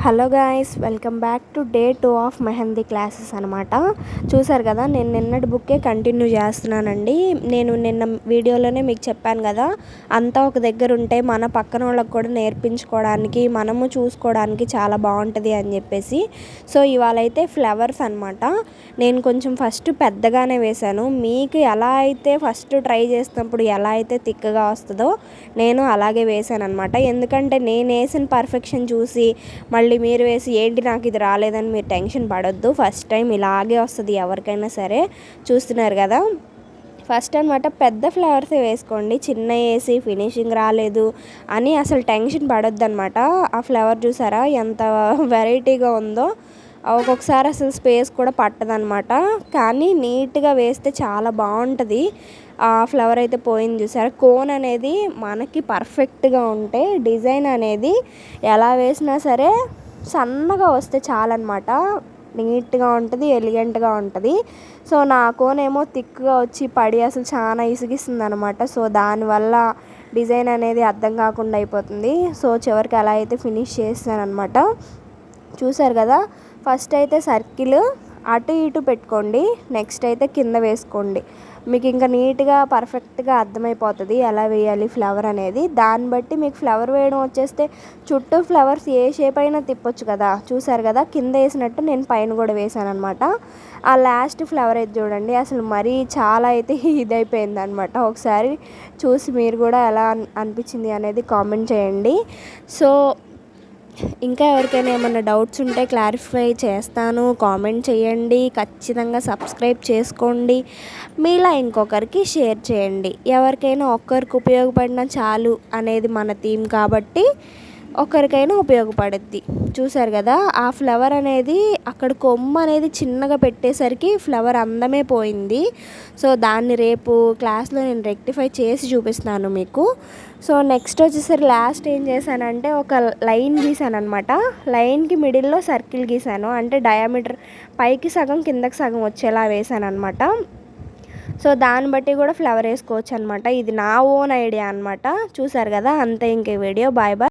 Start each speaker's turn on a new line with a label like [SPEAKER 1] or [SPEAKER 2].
[SPEAKER 1] Hello guys, welcome back to day 2 of mehndi classes అనమాట. చూసారు కదా, నేను నిన్నటి బుక్కే కంటిన్యూ చేస్తున్నానండి. నేను నిన్న వీడియోలోనే మీకు చెప్పాను కదా, అంతా ఒక దగ్గర ఉంటే మన పక్కన వాళ్ళకి కూడా నేర్పించుకోవడానికి, మనము చూసుకోవడానికి చాలా బాగుంటుంది అని చెప్పేసి. సో ఇవాళ అయితే ఫ్లవర్స్ అనమాట. నేను కొంచెం ఫస్ట్ పెద్దగానే వేశాను. మీకు ఎలా అయితే ఫస్ట్ ట్రై చేసినప్పుడు ఎలా అయితే థిక్గా వస్తుందో నేను అలాగే వేసాను అనమాట. ఎందుకంటే నేను వేసిన పర్ఫెక్షన్ చూసి మళ్ళీ మీరు వేసి ఏంటి నాకు ఇది రాలేదని మీరు టెన్షన్ పడొద్దు. ఫస్ట్ టైం ఇలాగే వస్తుంది ఎవరికైనా సరే. చూస్తున్నారు కదా, ఫస్ట్ అనమాట పెద్ద ఫ్లవర్సే వేసుకోండి. చిన్న వేసి ఫినిషింగ్ రాలేదు అని అసలు టెన్షన్ పడొద్దు అనమాట. ఆ ఫ్లవర్ చూసారా ఎంత వెరైటీగా ఉందో. ఒక్కొక్కసారి అసలు స్పేస్ కూడా పట్టదనమాట, కానీ నీట్గా వేస్తే చాలా బాగుంటుంది. ఆ ఫ్లవర్ అయితే పోయింది చూసారా. కోన్ అనేది మనకి పర్ఫెక్ట్గా ఉంటే డిజైన్ అనేది ఎలా వేసినా సరే సన్నగా వస్తే చాలన్నమాట. నీట్గా ఉంటుంది, ఎలిగెంట్గా ఉంటుంది. సో నా కోన్ ఏమో థిక్గా వచ్చి పడి అసలు చాలా ఇసుగిస్తుంది అనమాట. సో దానివల్ల డిజైన్ అనేది అర్థం కాకుండా అయిపోతుంది. సో చివరికి అలా అయితే ఫినిష్ చేస్తాను అనమాట. చూసారు కదా, ఫస్ట్ అయితే సర్కిల్ అటు ఇటు పెట్టుకోండి, నెక్స్ట్ అయితే కింద వేసుకోండి. మీకు ఇంకా నీట్గా పర్ఫెక్ట్గా అర్థమైపోతుంది ఎలా వేయాలి ఫ్లవర్ అనేది. దాన్ని బట్టి మీకు ఫ్లవర్ వేయడం వచ్చేస్తే చుట్టూ ఫ్లవర్స్ ఏ షేప్ అయినా తిప్పొచ్చు కదా. చూసారు కదా, కింద వేసినట్టు నేను పైన కూడా వేసాను అనమాట. ఆ లాస్ట్ ఫ్లవర్ అయితే చూడండి, అసలు మరీ చాలా అయితే ఇదైపోయింది అనమాట. ఒకసారి చూసి మీరు కూడా ఎలా అనిపించింది అనేది కామెంట్ చేయండి. సో ఇంకా ఎవరికైనా ఏమైనా డౌట్స్ ఉంటే క్లారిఫై చేస్తాను, కామెంట్ చేయండి. ఖచ్చితంగా సబ్స్క్రైబ్ చేసుకోండి. మీలా ఇంకొకరికి షేర్ చేయండి. ఎవరికైనా ఒక్కరికి ఉపయోగపడినా చాలు అనేది మన థీమ్ కాబట్టి ఒకరికైనా ఉపయోగపడుద్ది. చూసారు కదా, ఆ ఫ్లవర్ అనేది అక్కడ కొమ్మ అనేది చిన్నగా పెట్టేసరికి ఫ్లవర్ అందమే పోయింది. సో దాన్ని రేపు క్లాస్లో నేను రెక్టిఫై చేసి చూపిస్తాను మీకు. సో నెక్స్ట్ వచ్చేసరి లాస్ట్ ఏం చేశానంటే ఒక లైన్ గీసాను అనమాట. లైన్కి మిడిల్లో సర్కిల్ గీసాను, అంటే డయామీటర్ పైకి సగం కిందకి సగం వచ్చేలా వేసాను అనమాట. సో దాన్ని బట్టి కూడా ఫ్లవర్ వేసుకోవచ్చు అనమాట. ఇది నా ఓన్ ఐడియా అనమాట. చూసారు కదా, అంతే. ఇంకే వీడియో. Bye bye.